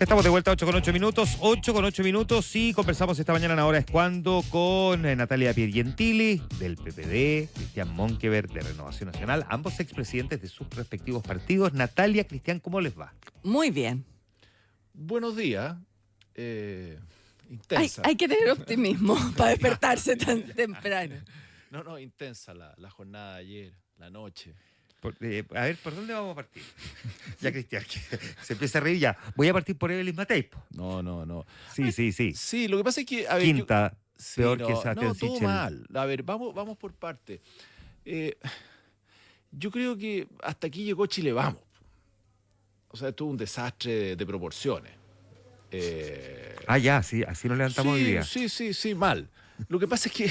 Estamos de vuelta a 8:08 8:08 y conversamos esta mañana en Ahora es Cuando con Natalia Piergentili del PPD, Cristian Monkeberg de Renovación Nacional, ambos expresidentes de sus respectivos partidos. Natalia, Cristian, ¿cómo les va? Muy bien. Buenos días. Intensa. Hay que tener optimismo para despertarse tan temprano. No, intensa la jornada de ayer, la noche. A ver, ¿por dónde vamos a partir? Ya, Cristian, que se empieza a reír ya. Voy a partir por Evelyn Matei. No. Sí. Sí, lo que pasa es que... A ver, Quinta, peor que Sebastián No, todo Sichel. mal. A ver, vamos por parte. Yo creo que hasta aquí llegó Chile Vamos. O sea, esto es un desastre de proporciones. Ya, sí, así nos levantamos hoy día. Sí, mal. Lo que pasa es que...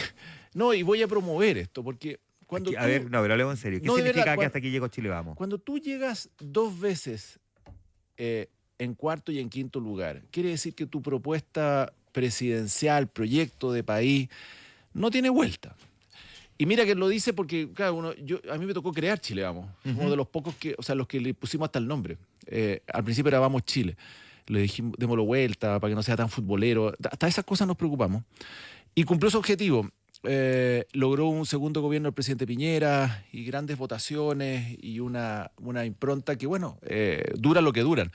No, y voy a promover esto, porque... A ver, pero hablemos en serio. ¿Qué significa que hasta aquí llegó Chile Vamos? Cuando tú llegas 2 veces en cuarto y en quinto lugar, quiere decir que tu propuesta presidencial, proyecto de país, no tiene vuelta. Y mira que lo dice porque, claro, a mí me tocó crear Chile Vamos. Uno de los pocos los que le pusimos hasta el nombre. Al principio era Vamos Chile. Le dijimos, démoslo vuelta para que no sea tan futbolero. Hasta esas cosas nos preocupamos. Y cumplió su objetivo. Logró un segundo gobierno del presidente Piñera y grandes votaciones y una impronta que, dura lo que duran.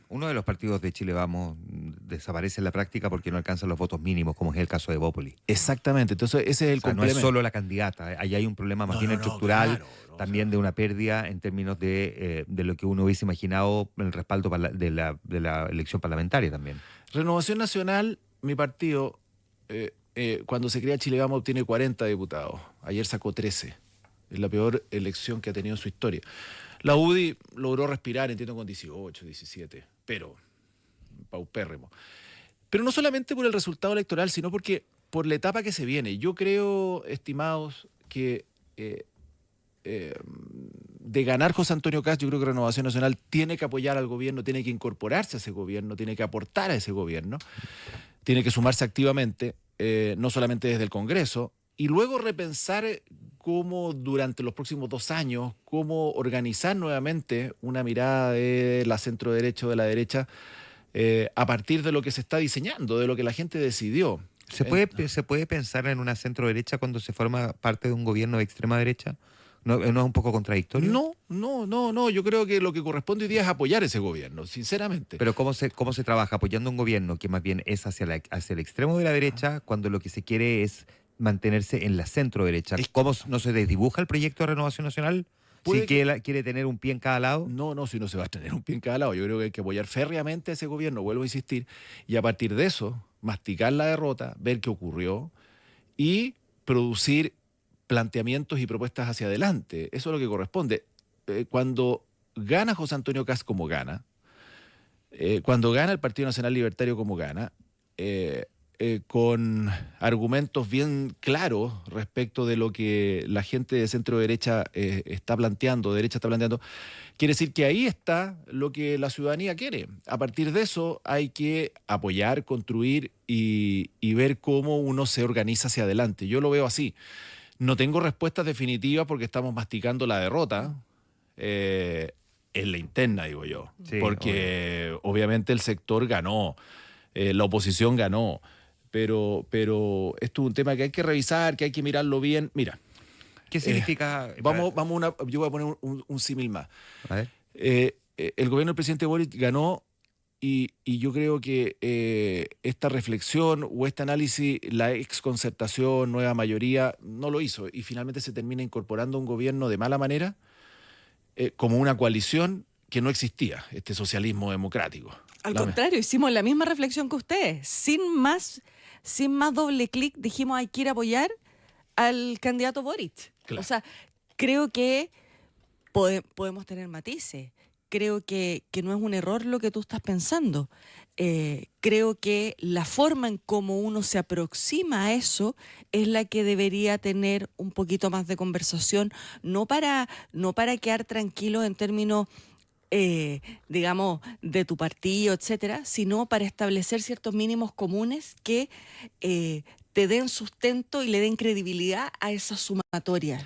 Uno de los partidos de Chile Vamos desaparece en la práctica porque no alcanzan los votos mínimos, como es el caso de Bópoli. Exactamente, entonces ese es el complemento. No es solo la candidata, ahí hay un problema más bien estructural, también de una pérdida en términos de lo que uno hubiese imaginado en el respaldo de la elección parlamentaria también. Renovación Nacional, mi partido... cuando se crea Chile Vamos obtiene 40 diputados. Ayer sacó 13. Es la peor elección que ha tenido en su historia. La UDI logró respirar, entiendo, con 18, 17, pero paupérrimo. Pero no solamente por el resultado electoral, sino porque por la etapa que se viene. Yo creo, estimados, que de ganar José Antonio Kast, yo creo que Renovación Nacional tiene que apoyar al gobierno, tiene que incorporarse a ese gobierno, tiene que aportar a ese gobierno, tiene que sumarse activamente, no solamente desde el Congreso, y luego repensar cómo durante los próximos 2 años, cómo organizar nuevamente una mirada de la centro-derecha o de la derecha a partir de lo que se está diseñando, de lo que la gente decidió. ¿Se puede pensar en una centro-derecha cuando se forma parte de un gobierno de extrema derecha? ¿No es un poco contradictorio? No. Yo creo que lo que corresponde hoy día es apoyar ese gobierno, sinceramente. Pero ¿cómo se trabaja apoyando un gobierno que más bien es hacia el extremo de la derecha cuando lo que se quiere es mantenerse en la centro-derecha? ¿Cómo no se desdibuja el proyecto de Renovación Nacional? Si quiere tener un pie en cada lado. No, si no se va a tener un pie en cada lado. Yo creo que hay que apoyar férreamente a ese gobierno, vuelvo a insistir, y a partir de eso, masticar la derrota, ver qué ocurrió y producir planteamientos y propuestas hacia adelante. Eso es lo que corresponde. Cuando gana José Antonio Kast como gana, cuando gana el Partido Nacional Libertario como gana, con argumentos bien claros respecto de lo que la gente de centro-derecha está planteando, quiere decir que ahí está lo que la ciudadanía quiere. A partir de eso hay que apoyar, construir y ver cómo uno se organiza hacia adelante. Yo lo veo así. No tengo respuestas definitivas porque estamos masticando la derrota en la interna, digo yo. Sí, porque obviamente el sector ganó, la oposición ganó, pero esto es un tema que hay que revisar, que hay que mirarlo bien. Mira. ¿Qué significa? Yo voy a poner un símil más. A ver. El gobierno del presidente Boric ganó. Y yo creo que esta reflexión o este análisis, la exconcertación, nueva mayoría, no lo hizo. Y finalmente se termina incorporando un gobierno de mala manera como una coalición que no existía, este socialismo democrático. Al contrario, hicimos la misma reflexión que ustedes. Sin más doble clic, dijimos hay que ir a apoyar al candidato Boric. Claro. O sea, creo que podemos tener matices. Creo que no es un error lo que tú estás pensando. Creo que la forma en cómo uno se aproxima a eso es la que debería tener un poquito más de conversación, no para quedar tranquilo en términos, digamos, de tu partido, etcétera, sino para establecer ciertos mínimos comunes que te den sustento y le den credibilidad a esa sumatoria.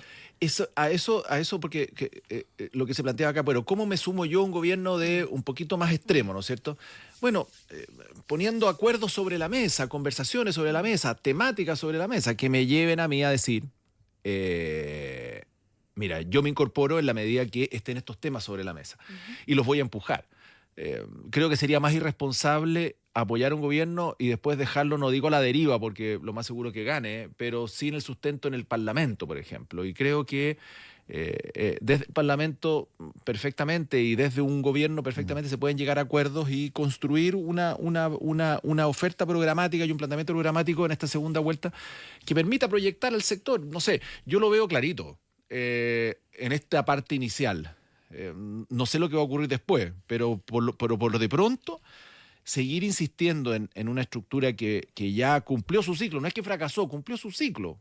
A eso porque lo que se planteaba acá, bueno, ¿cómo me sumo yo a un gobierno de un poquito más extremo, ¿no es cierto? Bueno, poniendo acuerdos sobre la mesa, conversaciones sobre la mesa, temáticas sobre la mesa, que me lleven a mí a decir, mira, yo me incorporo en la medida que estén estos temas sobre la mesa y los voy a empujar. Creo que sería más irresponsable apoyar un gobierno y después dejarlo, no digo a la deriva, porque lo más seguro que gane, pero sin el sustento en el Parlamento, por ejemplo. Y creo que desde el Parlamento perfectamente y desde un gobierno perfectamente se pueden llegar a acuerdos y construir una oferta programática y un planteamiento programático en esta segunda vuelta que permita proyectar al sector. No sé, yo lo veo clarito en esta parte inicial. No sé lo que va a ocurrir después, pero por lo de pronto seguir insistiendo en una estructura que ya cumplió su ciclo, no es que fracasó, cumplió su ciclo,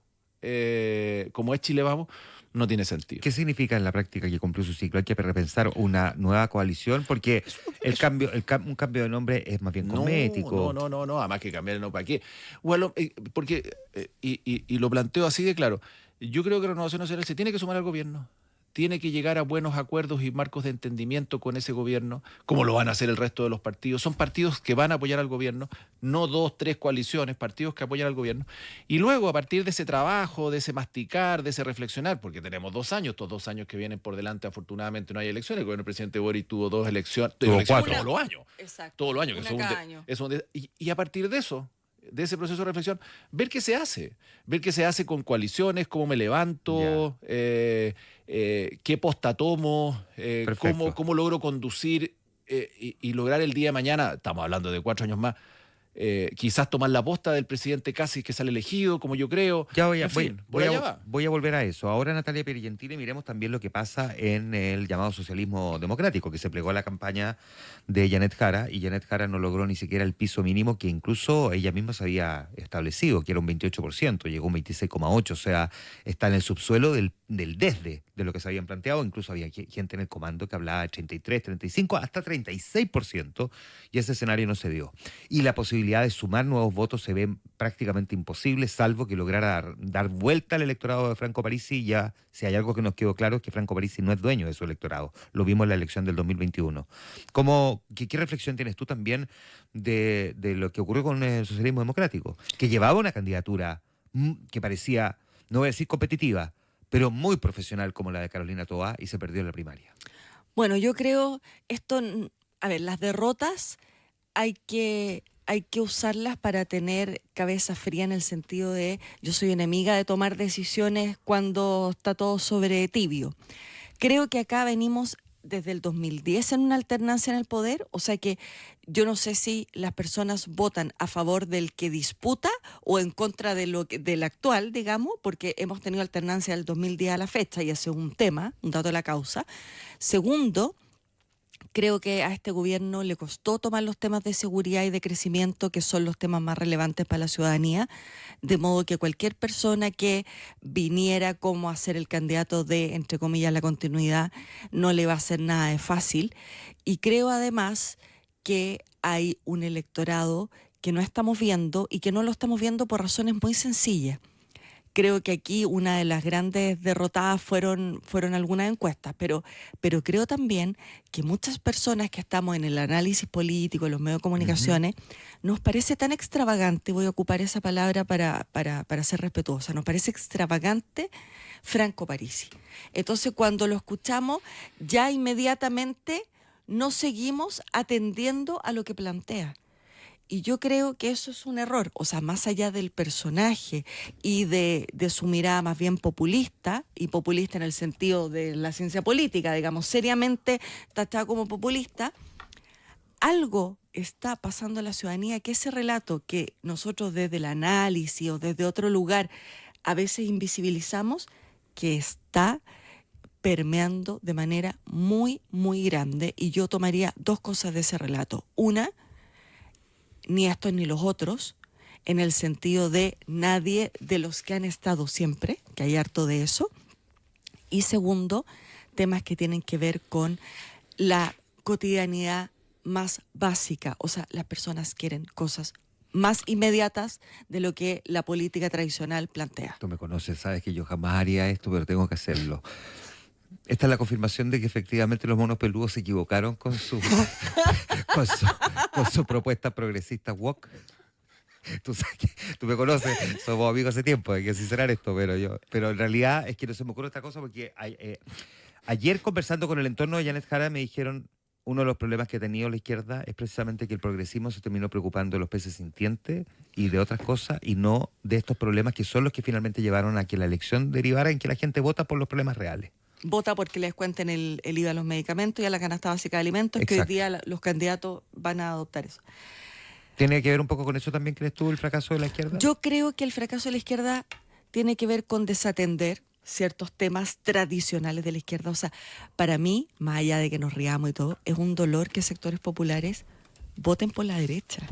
como es Chile Vamos, no tiene sentido. ¿Qué significa en la práctica que cumplió su ciclo? ¿Hay que repensar una nueva coalición? Porque un cambio de nombre es más bien cosmético. No, además que cambiar no, ¿para qué? Bueno, porque, y lo planteo así de claro, yo creo que Renovación Nacional se tiene que sumar al gobierno, tiene que llegar a buenos acuerdos y marcos de entendimiento con ese gobierno, como lo van a hacer el resto de los partidos. Son partidos que van a apoyar al gobierno, no 2, 3 coaliciones, partidos que apoyan al gobierno. Y luego, a partir de ese trabajo, de ese masticar, de ese reflexionar, porque tenemos 2 años, estos 2 años que vienen por delante, afortunadamente no hay elecciones. El gobierno del presidente Boric tuvo 2 elecciones, Tuvo 4. todos los años. Exacto. Todos los años. Y a partir de eso, de ese proceso de reflexión, ver qué se hace con coaliciones, cómo me levanto, qué posta tomo, cómo logro conducir y lograr el día de mañana, estamos hablando de 4 años más, quizás tomar la posta del presidente Cassis que sale elegido, como yo creo. Voy a volver a eso. Ahora, Natalia Piergentili, miremos también lo que pasa en el llamado socialismo democrático, que se plegó a la campaña de Janet Jara, y Janet Jara no logró ni siquiera el piso mínimo que incluso ella misma se había establecido, que era un 28%, llegó un 26,8%, o sea, está en el subsuelo del desde de lo que se habían planteado. Incluso había gente en el comando que hablaba de 33, 35, hasta 36%, y ese escenario no se dio. Y la posibilidad de sumar nuevos votos se ve prácticamente imposible, salvo que lograra dar vuelta al electorado de Franco Parisi. Y ya, si hay algo que nos quedó claro, es que Franco Parisi no es dueño de su electorado. Lo vimos en la elección del 2021. ¿Qué reflexión tienes tú también de lo que ocurrió con el socialismo democrático? Que llevaba una candidatura que parecía, no voy a decir competitiva, pero muy profesional, como la de Carolina Toá, y se perdió en la primaria. Bueno, yo creo las derrotas hay que usarlas para tener cabeza fría, en el sentido de, yo soy enemiga de tomar decisiones cuando está todo sobre tibio. Creo que acá venimos desde el 2010 en una alternancia en el poder, o sea que yo no sé si las personas votan a favor del que disputa o en contra del actual, digamos, porque hemos tenido alternancia del 2010 a la fecha, y ese es un tema, un dato de la causa. Segundo, creo que a este gobierno le costó tomar los temas de seguridad y de crecimiento, que son los temas más relevantes para la ciudadanía, de modo que cualquier persona que viniera como a ser el candidato de, entre comillas, la continuidad, no le va a hacer nada de fácil. Y creo además que hay un electorado que no estamos viendo, y que no lo estamos viendo por razones muy sencillas. Creo que aquí una de las grandes derrotadas fueron algunas encuestas, pero creo también que muchas personas que estamos en el análisis político, en los medios de comunicaciones, nos parece tan extravagante, voy a ocupar esa palabra para ser respetuosa, nos parece extravagante Franco Parisi. Entonces, cuando lo escuchamos, ya inmediatamente no seguimos atendiendo a lo que plantea. Y yo creo que eso es un error, o sea, más allá del personaje y de su mirada más bien populista, y populista en el sentido de la ciencia política, digamos, seriamente tachada como populista, algo está pasando en la ciudadanía, que ese relato que nosotros desde el análisis o desde otro lugar a veces invisibilizamos, que está permeando de manera muy, muy grande. Y yo tomaría 2 cosas de ese relato. Una, ni estos ni los otros, en el sentido de nadie de los que han estado siempre, que hay harto de eso. Y segundo, temas que tienen que ver con la cotidianidad más básica. O sea, las personas quieren cosas más inmediatas de lo que la política tradicional plantea. Tú me conoces, sabes que yo jamás haría esto, pero tengo que hacerlo. Esta es la confirmación de que efectivamente los monos peludos se equivocaron con su, con su propuesta progresista woke. Tú me conoces, somos amigos hace tiempo, hay que sincerar esto, pero en realidad es que no se me ocurre esta cosa porque ayer conversando con el entorno de Janet Jara me dijeron uno de los problemas que ha tenido la izquierda es precisamente que el progresismo se terminó preocupando de los peces sintientes y de otras cosas y no de estos problemas que son los que finalmente llevaron a que la elección derivara en que la gente vota por los problemas reales. Vota porque les cuenten el IVA a los medicamentos y a la canasta básica de alimentos. Exacto. Que hoy día los candidatos van a adoptar eso. ¿Tiene que ver un poco con eso también, crees tú, el fracaso de la izquierda? Yo creo que el fracaso de la izquierda tiene que ver con desatender ciertos temas tradicionales de la izquierda. O sea, para mí, más allá de que nos riamos y todo, es un dolor que sectores populares voten por la derecha,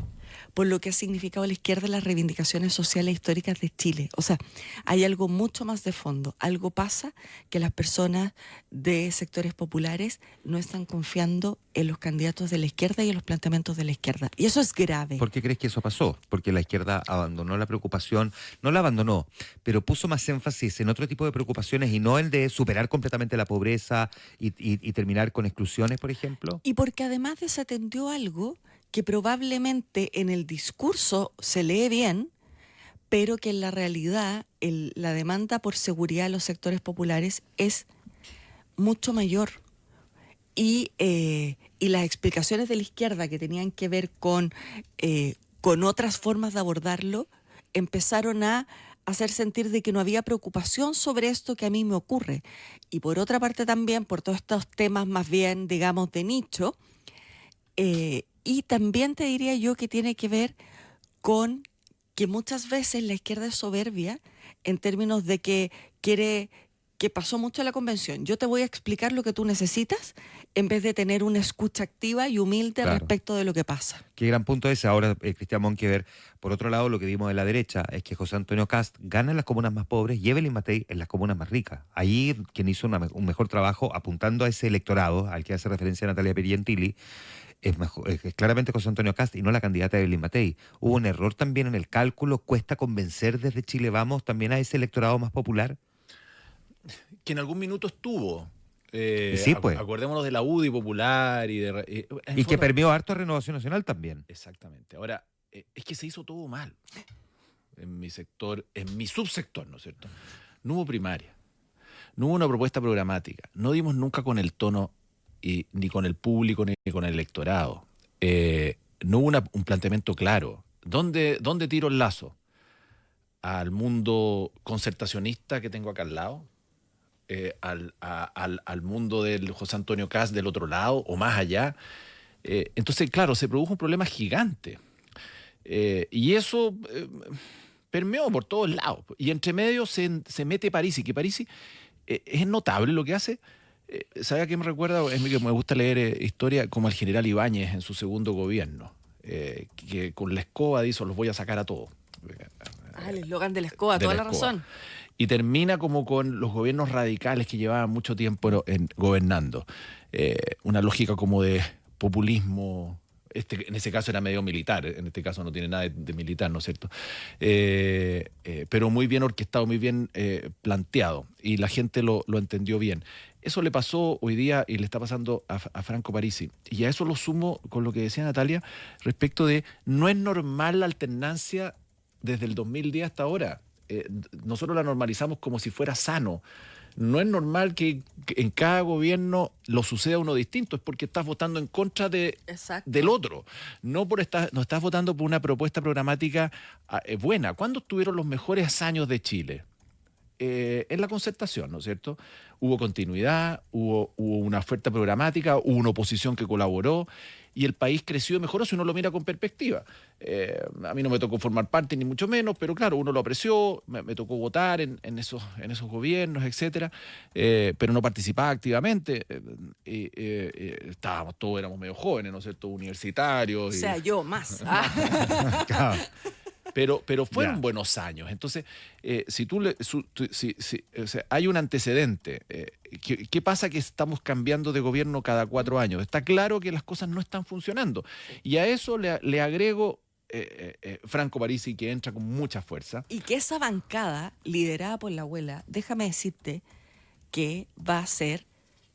por lo que ha significado la izquierda en las reivindicaciones sociales históricas de Chile. O sea, hay algo mucho más de fondo. Algo pasa que las personas de sectores populares no están confiando en los candidatos de la izquierda y en los planteamientos de la izquierda. Y eso es grave. ¿Por qué crees que eso pasó? Porque la izquierda abandonó la preocupación, no la abandonó, pero puso más énfasis en otro tipo de preocupaciones y no el de superar completamente la pobreza y terminar con exclusiones, por ejemplo. Y porque además desatendió algo que probablemente en el discurso se lee bien, pero que en la realidad la demanda por seguridad de los sectores populares es mucho mayor. Y las explicaciones de la izquierda que tenían que ver con otras formas de abordarlo, empezaron a hacer sentir de que no había preocupación sobre esto que a mí me ocurre. Y por otra parte también, por todos estos temas más bien, digamos, de nicho, y también te diría yo que tiene que ver con que muchas veces la izquierda es soberbia en términos de que quiere, que pasó mucho en la convención. Yo te voy a explicar lo que tú necesitas en vez de tener una escucha activa y humilde Claro. respecto de lo que pasa. Qué gran punto ese. Ahora, Cristian Monkever, por otro lado, lo que vimos de la derecha es que José Antonio Kast gana en las comunas más pobres y Evelyn Matei en las comunas más ricas. Ahí quien hizo un mejor trabajo apuntando a ese electorado al que hace referencia Natalia Piergentili es claramente José Antonio Kast y no la candidata Evelyn Matei. Hubo un error también en el cálculo. ¿Cuesta convencer desde Chile Vamos también a ese electorado más popular? Que en algún minuto estuvo. Sí, pues. Acordémonos de la UDI popular y Y que permeó harto a Renovación Nacional también. Exactamente. Ahora, es que se hizo todo mal en mi sector, en mi subsector, ¿no es cierto? No hubo primaria, no hubo una propuesta programática, no dimos nunca con el tono ni con el público ni con el electorado. No hubo un planteamiento claro. ¿Dónde tiro el lazo? ¿Al mundo concertacionista que tengo acá al lado? Al mundo del José Antonio Kast del otro lado o más allá. Entonces, claro, se produjo un problema gigante. Y eso permeó por todos lados. Y entre medio se mete Parisi, que Parisi es notable lo que hace. ¿Sabe a qué me recuerda? Es que me gusta leer historia como el general Ibáñez en su segundo gobierno, que con la escoba dijo, los voy a sacar a todos. El eslogan de la escoba, toda la razón. Y termina como con los gobiernos radicales que llevaban mucho tiempo gobernando. Una lógica como de populismo. En ese caso era medio militar, en este caso no tiene nada de militar, ¿no es cierto? Pero muy bien orquestado, muy bien planteado, y la gente lo entendió bien. Eso le pasó hoy día y le está pasando a Franco Parisi. Y a eso lo sumo con lo que decía Natalia respecto de no es normal la alternancia desde el 2010 hasta ahora. Nosotros la normalizamos como si fuera sano. No es normal que en cada gobierno lo suceda uno distinto, es porque estás votando en contra del otro. No estás votando por una propuesta programática buena. ¿Cuándo estuvieron los mejores años de Chile? En la concertación, ¿no es cierto? Hubo continuidad, hubo una oferta programática, hubo una oposición que colaboró y el país creció y mejoró si uno lo mira con perspectiva. A mí no me tocó formar parte, ni mucho menos, pero claro, uno lo apreció, me tocó votar en esos gobiernos, etcétera, pero no participaba activamente. Todos éramos medio jóvenes, ¿no es cierto? Universitarios. O sea, yo más. Claro. Pero fueron buenos años. Entonces, o sea, hay un antecedente. ¿Qué pasa? Que estamos cambiando de gobierno cada 4 años. Está claro que las cosas no están funcionando. Y a eso le agrego Franco Parisi, que entra con mucha fuerza. Y que esa bancada, liderada por la abuela, déjame decirte que va a ser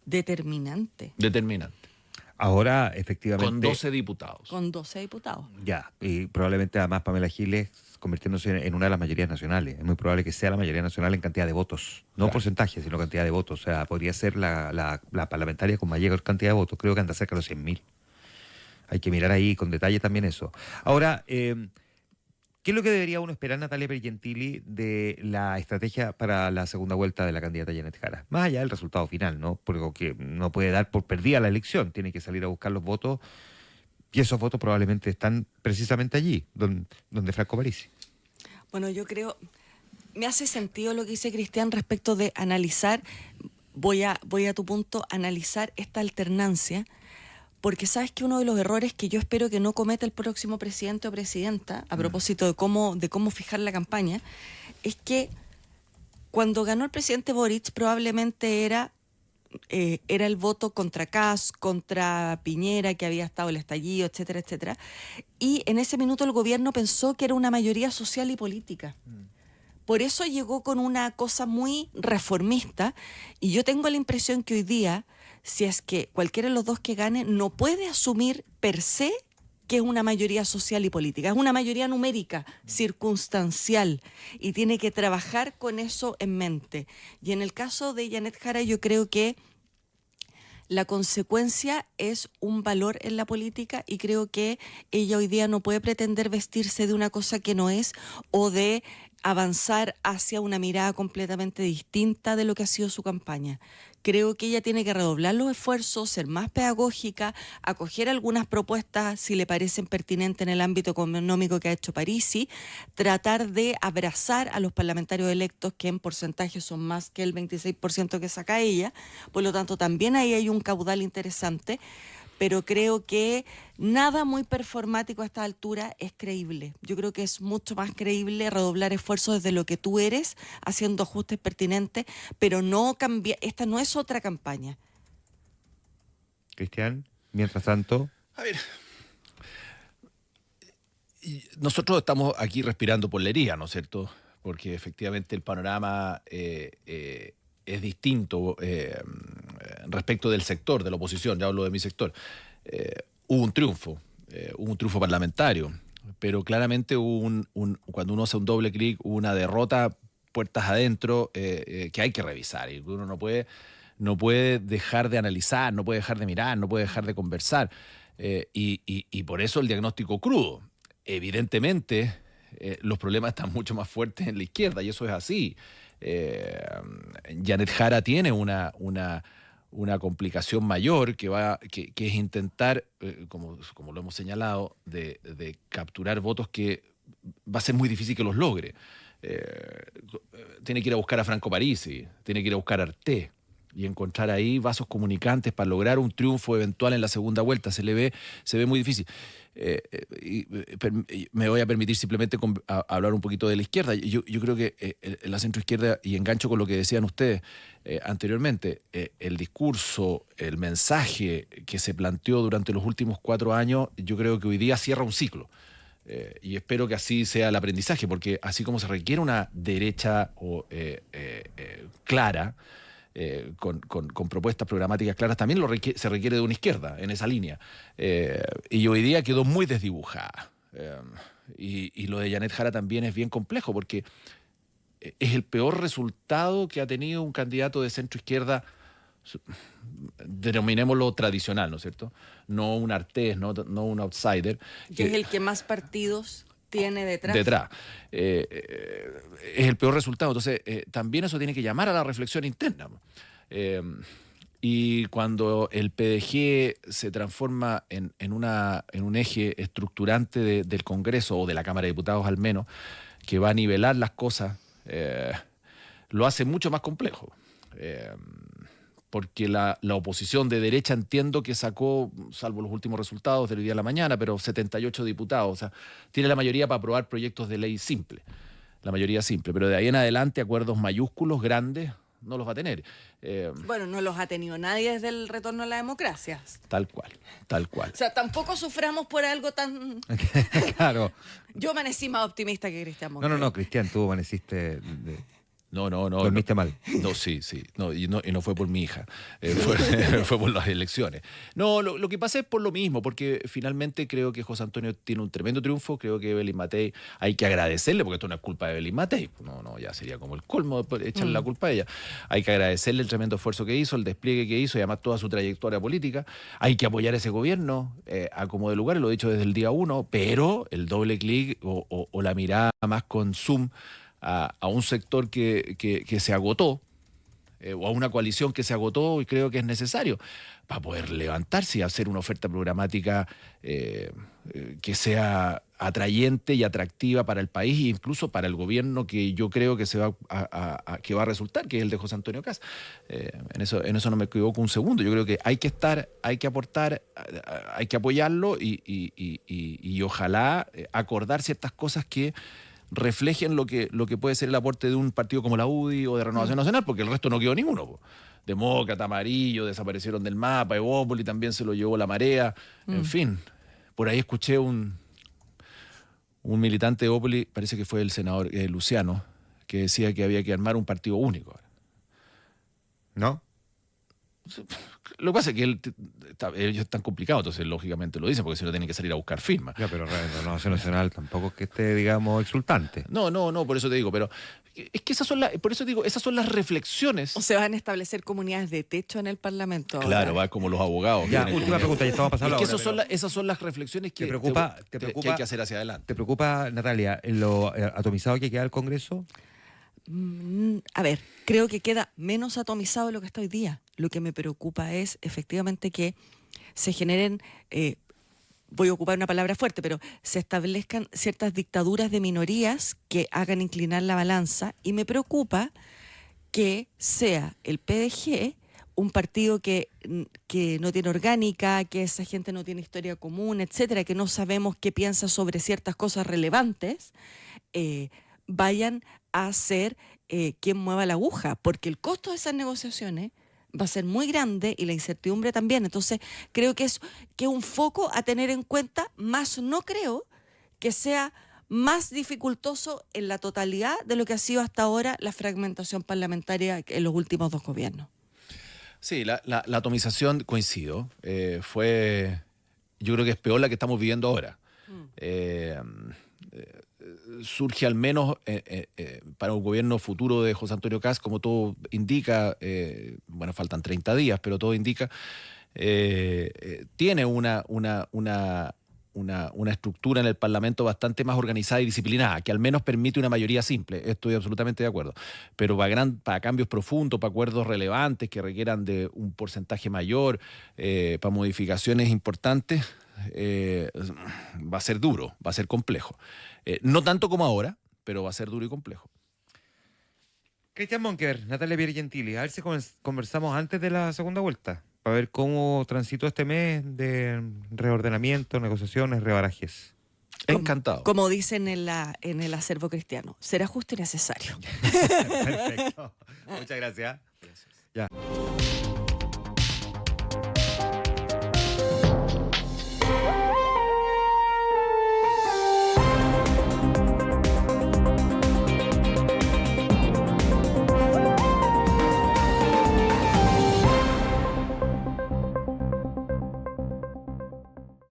determinante. Determinante. Ahora, efectivamente... Con 12 diputados. Con 12 diputados. Ya, y probablemente además Pamela Giles convirtiéndose en una de las mayorías nacionales. Es muy probable que sea la mayoría nacional en cantidad de votos. No Claro. porcentaje, sino cantidad de votos. O sea, podría ser la parlamentaria con mayor cantidad de votos. Creo que anda cerca de los 100.000. Hay que mirar ahí con detalle también eso. Ahora, ¿qué es lo que debería uno esperar, Natalia Pergentili, de la estrategia para la segunda vuelta de la candidata Janet Jara? Más allá del resultado final, ¿no? Porque no puede dar por perdida la elección. Tiene que salir a buscar los votos. Y esos votos probablemente están precisamente allí, donde Franco Parisi. Bueno, yo creo, me hace sentido lo que dice Cristian respecto de analizar, voy a tu punto, analizar esta alternancia, porque sabes que uno de los errores que yo espero que no cometa el próximo presidente o presidenta, a propósito de cómo fijar la campaña, es que cuando ganó el presidente Boric probablemente era el voto contra Kast, contra Piñera, que había estado el estallido, etcétera, etcétera. Y en ese minuto el gobierno pensó que era una mayoría social y política. Por eso llegó con una cosa muy reformista, y yo tengo la impresión que hoy día, si es que cualquiera de los dos que gane, no puede asumir per se que es una mayoría social y política, es una mayoría numérica, circunstancial, y tiene que trabajar con eso en mente. Y en el caso de Janet Jara, yo creo que la consecuencia es un valor en la política, y creo que ella hoy día no puede pretender vestirse de una cosa que no es, o de avanzar hacia una mirada completamente distinta de lo que ha sido su campaña. Creo que ella tiene que redoblar los esfuerzos, ser más pedagógica, acoger algunas propuestas si le parecen pertinentes en el ámbito económico que ha hecho Parisi, tratar de abrazar a los parlamentarios electos, que en porcentaje son más que el 26% que saca ella. Por lo tanto, también ahí hay un caudal interesante, pero creo que nada muy performático a esta altura es creíble. Yo creo que es mucho más creíble redoblar esfuerzos desde lo que tú eres, haciendo ajustes pertinentes, pero no cambiar. Esta no es otra campaña. Cristian, mientras tanto... A ver, nosotros estamos aquí respirando pollería, ¿no es cierto? Porque efectivamente el panorama es distinto respecto del sector, de la oposición, ya hablo de mi sector. Hubo un triunfo parlamentario, pero claramente cuando uno hace un doble clic, hubo una derrota puertas adentro que hay que revisar, y uno no puede dejar de analizar, no puede dejar de mirar, no puede dejar de conversar, y por eso el diagnóstico crudo. Evidentemente, los problemas están mucho más fuertes en la izquierda, y eso es así. Janet Jara tiene una complicación mayor que es intentar, como lo hemos señalado, de capturar votos que va a ser muy difícil que los logre. Tiene que ir a buscar a Franco Parisi, tiene que ir a buscar a Artés y encontrar ahí vasos comunicantes para lograr un triunfo eventual en la segunda vuelta. Se ve muy difícil. Me voy a permitir simplemente hablar un poquito de la izquierda. Yo creo que la centroizquierda, y engancho con lo que decían ustedes anteriormente, el discurso, el mensaje que se planteó durante los últimos 4 años, yo creo que hoy día cierra un ciclo. Y espero que así sea el aprendizaje, porque así como se requiere una derecha clara, con propuestas programáticas claras, también se requiere de una izquierda en esa línea. Y hoy día quedó muy desdibujada. Y lo de Janet Jara también es bien complejo, porque es el peor resultado que ha tenido un candidato de centro-izquierda, denominémoslo tradicional, ¿no es cierto? No un Artés, no un outsider. Que es el que más partidos tiene detrás. Es el peor resultado. Entonces, también eso tiene que llamar a la reflexión interna. Y cuando el PDG se transforma en un eje estructurante del Congreso, o de la Cámara de Diputados al menos, que va a nivelar las cosas, lo hace mucho más complejo. Porque la oposición de derecha, entiendo que sacó, salvo los últimos resultados del día de la mañana, pero 78 diputados. O sea, tiene la mayoría para aprobar proyectos de ley simple. La mayoría simple. Pero de ahí en adelante, acuerdos mayúsculos, grandes, no los va a tener. Bueno, no los ha tenido nadie desde el retorno a la democracia. Tal cual, tal cual. O sea, tampoco suframos por algo tan... Claro. Yo amanecí más optimista que Cristian Monkever. No, Cristian, tú amaneciste... No. Dormiste mal. No, sí. No, y no fue por mi hija. Fue por las elecciones. No, lo que pasa es por lo mismo, porque finalmente creo que José Antonio tiene un tremendo triunfo. Creo que Evelyn Matei, hay que agradecerle, porque esto no es culpa de Evelyn Matei. No, ya sería como el colmo echarle la culpa a ella. Hay que agradecerle el tremendo esfuerzo que hizo, el despliegue que hizo y además toda su trayectoria política. Hay que apoyar a ese gobierno a como de lugar, lo he dicho desde el día 1, pero el doble clic o la mirada más con zoom a un sector que se agotó, o a una coalición que se agotó y creo que es necesario para poder levantarse y hacer una oferta programática que sea atrayente y atractiva para el país e incluso para el gobierno que yo creo que que va a resultar, que es el de José Antonio Kast. En eso no me equivoco un segundo. Yo creo que hay que estar, hay que aportar, hay que apoyarlo y ojalá acordar ciertas cosas que reflejen lo que puede ser el aporte de un partido como la UDI o de Renovación Nacional, porque el resto no quedó ninguno, po. Demócrata, Amarillo, desaparecieron del mapa, Evópoli también se lo llevó la marea, en fin. Por ahí escuché un militante de Evópoli, parece que fue el senador Luciano, que decía que había que armar un partido único. ¿No? Lo que pasa es que ellos están complicados, entonces lógicamente lo dicen, porque si no tienen que salir a buscar firmas. Ya, pero Renovación Nacional tampoco es que esté, digamos, exultante. No, por eso te digo, pero es que por eso digo, esas son las reflexiones. O se van a establecer comunidades de techo en el Parlamento. Claro, va como los abogados. Ya, última pregunta, ya estamos pasando es que ahora, esas son las reflexiones que, ¿te preocupa, que hay que hacer hacia adelante. ¿Te preocupa, Natalia, lo atomizado que queda el Congreso? A ver, creo que queda menos atomizado de lo que está hoy día. Lo que me preocupa es efectivamente que se generen, voy a ocupar una palabra fuerte, pero se establezcan ciertas dictaduras de minorías que hagan inclinar la balanza, y me preocupa que sea el PDG un partido que no tiene orgánica, que esa gente no tiene historia común, etcétera, que no sabemos qué piensa sobre ciertas cosas relevantes, vayan a ser quien mueva la aguja, porque el costo de esas negociaciones va a ser muy grande y la incertidumbre también. Entonces, creo que es un foco a tener en cuenta, más no creo que sea más dificultoso en la totalidad de lo que ha sido hasta ahora la fragmentación parlamentaria en los últimos 2 gobiernos. Sí, la atomización, coincido, yo creo que es peor la que estamos viviendo ahora. Surge al menos para un gobierno futuro de José Antonio Kast, como todo indica, bueno, faltan 30 días, pero todo indica, tiene una estructura en el Parlamento bastante más organizada y disciplinada, que al menos permite una mayoría simple. Estoy absolutamente de acuerdo. Pero para cambios profundos, para acuerdos relevantes que requieran de un porcentaje mayor, para modificaciones importantes, va a ser duro, va a ser complejo. No tanto como ahora, pero va a ser duro y complejo. Cristian Monkever, Natalia Piergentili, a ver si conversamos antes de la segunda vuelta, para ver cómo transitó este mes de reordenamiento, negociaciones, rebarajes. Encantado. Como dicen en el acervo cristiano, será justo y necesario. Perfecto. Muchas gracias. Gracias. Ya.